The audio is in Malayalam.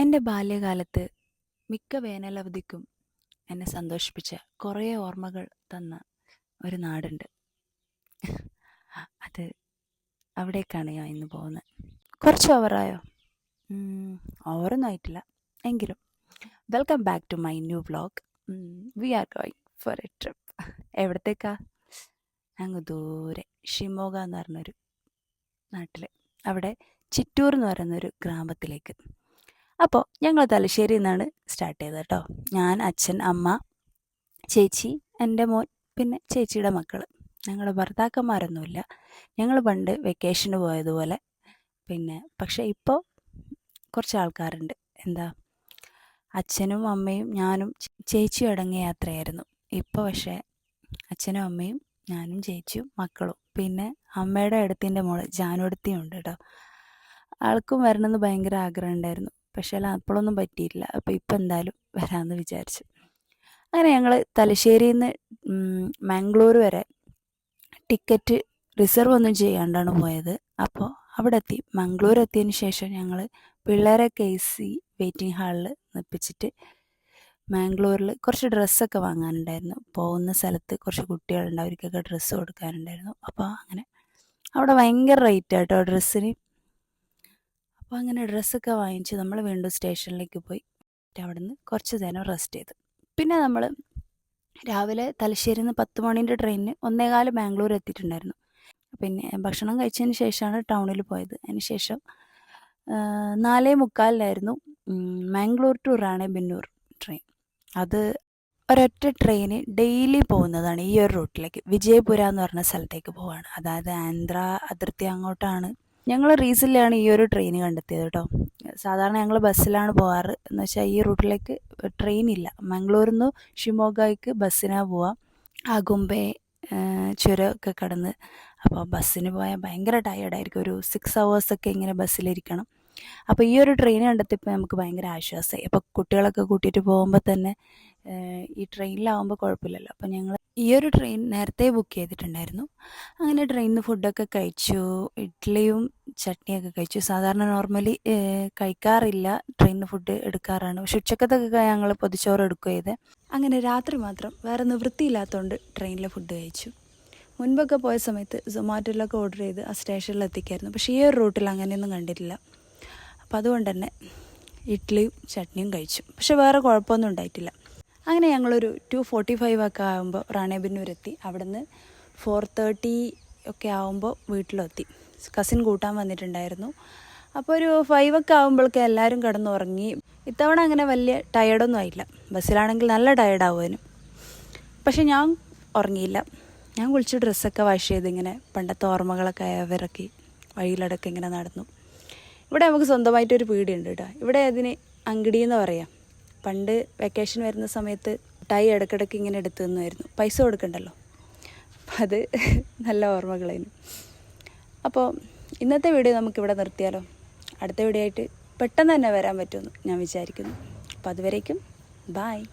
എൻ്റെ ബാല്യകാലത്ത് മിക്ക വേനലവധിക്കും എന്നെ സന്തോഷിപ്പിച്ച കുറേ ഓർമ്മകൾ തന്ന ഒരു നാടുണ്ട്. അത് അവിടേക്കാണ് ഞാൻ ഇന്ന് പോകുന്നത്. കുറച്ച് ഓവറായോ? ഓവറൊന്നും ആയിട്ടില്ല. എങ്കിലും welcome back to my new vlog. We are going for a trip. എവിടത്തേക്കാ? അങ്ങ് ദൂരെ ഷിമോഗ എന്ന് പറഞ്ഞൊരു നാട്ടിൽ, അവിടെ ചിറ്റൂർ എന്ന് പറയുന്നൊരു ഗ്രാമത്തിലേക്ക്. അപ്പോൾ ഞങ്ങൾ തലശ്ശേരിയിൽ നിന്നാണ് സ്റ്റാർട്ട് ചെയ്തത് കേട്ടോ. ഞാൻ, അച്ഛൻ, അമ്മ, ചേച്ചി, എൻ്റെ മോൻ, പിന്നെ ചേച്ചിയുടെ മക്കൾ. ഞങ്ങളുടെ ഭർത്താക്കന്മാരൊന്നുമില്ല. ഞങ്ങൾ പണ്ട് വെക്കേഷന് പോയതുപോലെ. പക്ഷേ ഇപ്പോൾ കുറച്ച് ആൾക്കാരുണ്ട്. അച്ഛനും അമ്മയും ഞാനും ചേച്ചിയും അടങ്ങിയ യാത്രയായിരുന്നു. ഇപ്പോൾ പക്ഷേ അച്ഛനും അമ്മയും ഞാനും ചേച്ചിയും മക്കളും, പിന്നെ അമ്മയുടെ അടുത്തിൻ്റെ മോള് ജാനുവടുത്തിയും ഉണ്ട് കേട്ടോ. ആൾക്കും വരണമെന്ന് ഭയങ്കര ആഗ്രഹം ഉണ്ടായിരുന്നു. പക്ഷേ അപ്പോഴൊന്നും പറ്റിയില്ല. അപ്പോൾ ഇപ്പം എന്തായാലും വരാമെന്ന് വിചാരിച്ചു. അങ്ങനെ ഞങ്ങൾ തലശ്ശേരിയിൽ നിന്ന് മാംഗ്ലൂർ വരെ ടിക്കറ്റ് റിസർവ് ഒന്നും ചെയ്യാണ്ടാണ് പോയത്. അപ്പോൾ അവിടെ എത്തി. മംഗ്ലൂർ എത്തിയതിന് ശേഷം ഞങ്ങൾ പിള്ളേരെ KC വെയിറ്റിംഗ് ഹാളിൽ നിർപ്പിച്ചിട്ട് മാംഗ്ലൂരിൽ കുറച്ച് ഡ്രസ്സൊക്കെ വാങ്ങാനുണ്ടായിരുന്നു. പോകുന്ന സ്ഥലത്ത് കുറച്ച് കുട്ടികളുണ്ട്, അവർക്കൊക്കെ ഡ്രസ്സ് കൊടുക്കാനുണ്ടായിരുന്നു. അപ്പോൾ അങ്ങനെ അവിടെ ഭയങ്കര റേറ്റ് കേട്ടോ ഡ്രസ്സിന്. അപ്പോൾ അങ്ങനെ ഡ്രസ്സൊക്കെ വാങ്ങിച്ച് നമ്മൾ വീണ്ടും സ്റ്റേഷനിലേക്ക് പോയി. അവിടെ നിന്ന് കുറച്ച് നേരം റെസ്റ്റ് ചെയ്തു. പിന്നെ നമ്മൾ രാവിലെ തലശ്ശേരിയിൽ നിന്ന് 10 മണീൻ്റെ ട്രെയിനിന് 1:15 ബാംഗ്ലൂർ എത്തിയിട്ടുണ്ടായിരുന്നു. പിന്നെ ഭക്ഷണം കഴിച്ചതിന് ശേഷമാണ് ടൗണിൽ പോയത്. അതിന് ശേഷം 4:45 മാംഗ്ലൂർ ടു റാണേബെന്നൂർ ട്രെയിൻ. അത് ഒരൊറ്റ ട്രെയിന് ഡെയിലി പോകുന്നതാണ് ഈ ഒരു റൂട്ടിലേക്ക്. വിജയപുര എന്ന് പറഞ്ഞ സ്ഥലത്തേക്ക് പോവാണ്. അതായത് ആന്ധ്ര അതിർത്തി അങ്ങോട്ടാണ്. ഞങ്ങൾ റീസെൻ്റ്ലിയാണ് ഈ ഒരു ട്രെയിൻ കണ്ടെത്തിയത് കേട്ടോ. സാധാരണ ഞങ്ങൾ ബസ്സിലാണ് പോകാറ്. എന്ന് വെച്ചാൽ ഈ റൂട്ടിലേക്ക് ട്രെയിൻ ഇല്ല. മംഗ്ലൂരിൽ നിന്ന് ഷിമോഗയ്ക്ക് ബസ്സിനാണ് പോവാം. ആഗുംബെ ചുരമൊക്കെ കടന്ന്. അപ്പോൾ ബസ്സിന് പോയാൽ ഭയങ്കര ടയേർഡായിരിക്കും. ഒരു 6 hours ഇങ്ങനെ ബസ്സിലിരിക്കണം. അപ്പോൾ ഈ ഒരു ട്രെയിൻ കണ്ടെത്തിയപ്പോൾ നമുക്ക് ഭയങ്കര ആശ്വാസമായി. അപ്പോൾ കുട്ടികളൊക്കെ കൂട്ടിയിട്ട് പോകുമ്പോൾ തന്നെ ഈ ട്രെയിനിലാവുമ്പോൾ കുഴപ്പമില്ലല്ലോ. അപ്പോൾ ഞങ്ങൾ ഈ ഒരു ട്രെയിൻ നേരത്തെ ബുക്ക് ചെയ്തിട്ടുണ്ടായിരുന്നു. അങ്ങനെ ട്രെയിനിൽ നിന്ന് ഫുഡൊക്കെ കഴിച്ചു. ഇഡ്ഡലിയും ചട്നിയൊക്കെ കഴിച്ചു. സാധാരണ നോർമലി കഴിക്കാറില്ല, ട്രെയിനിൽ നിന്ന് ഫുഡ് എടുക്കാറാണ്. പക്ഷെ ഉച്ചക്കത്തൊക്കെ ഞങ്ങൾ പൊതിച്ചോറ് എടുക്കുക ചെയ്തേ. അങ്ങനെ രാത്രി മാത്രം വേറെ നിവൃത്തിയില്ലാത്തതുകൊണ്ട് ട്രെയിനിൽ ഫുഡ് കഴിച്ചു. മുൻപൊക്കെ പോയ സമയത്ത് സൊമാറ്റോയിലൊക്കെ ഓർഡർ ചെയ്ത് ആ സ്റ്റേഷനിൽ എത്തിക്കായിരുന്നു. പക്ഷേ ഈ ഒരു റൂട്ടിൽ അങ്ങനെയൊന്നും കണ്ടിട്ടില്ല. അപ്പോൾ അതുകൊണ്ട് തന്നെ ഇഡ്ഡലിയും ചട്നിയും കഴിച്ചു. പക്ഷെ വേറെ കുഴപ്പമൊന്നും ഉണ്ടായിട്ടില്ല. അങ്ങനെ ഞങ്ങളൊരു 2:45 ആകുമ്പോൾ റാണേബെന്നൂരെത്തി. അവിടെ നിന്ന് 4:30 ആകുമ്പോൾ വീട്ടിലെത്തി. കസിൻ കൂട്ടാൻ വന്നിട്ടുണ്ടായിരുന്നു. അപ്പോൾ ഒരു 5 ആകുമ്പോഴേക്കും എല്ലാവരും കിടന്നുറങ്ങി. ഇത്തവണ അങ്ങനെ വലിയ ടയേർഡൊന്നും ആയില്ല. ബസ്സിലാണെങ്കിൽ നല്ല ടയേർഡാവുമായിരുന്നു. പക്ഷെ ഞാൻ ഉറങ്ങിയില്ല. ഞാൻ കുളിച്ച് ഡ്രസ്സൊക്കെ വാഷ് ചെയ്ത് ഇങ്ങനെ പണ്ടത്തെ ഓർമ്മകളൊക്കെ ഇറക്കി വഴിയിലടക്കം ഇങ്ങനെ നടന്നു. ഇവിടെ നമുക്ക് സ്വന്തമായിട്ടൊരു പീടിയുണ്ട് കേട്ടോ. ഇവിടെ അതിന് അങ്കിടി എന്ന് പറയാം. പണ്ട് വെക്കേഷൻ വരുന്ന സമയത്ത് ടൈ ഇടയ്ക്കിടയ്ക്ക് ഇങ്ങനെ എടുത്തു തന്നുമായിരുന്നു. പൈസ കൊടുക്കണ്ടല്ലോ. അപ്പം അത് നല്ല ഓർമ്മകളായിരുന്നു. അപ്പോൾ ഇന്നത്തെ വീഡിയോ നമുക്കിവിടെ നിർത്തിയാലോ. അടുത്ത വീഡിയോ ആയിട്ട് പെട്ടെന്ന് തന്നെ വരാൻ പറ്റുമെന്ന് ഞാൻ വിചാരിക്കുന്നു. അപ്പോൾ അതുവരേക്കും ബായ്.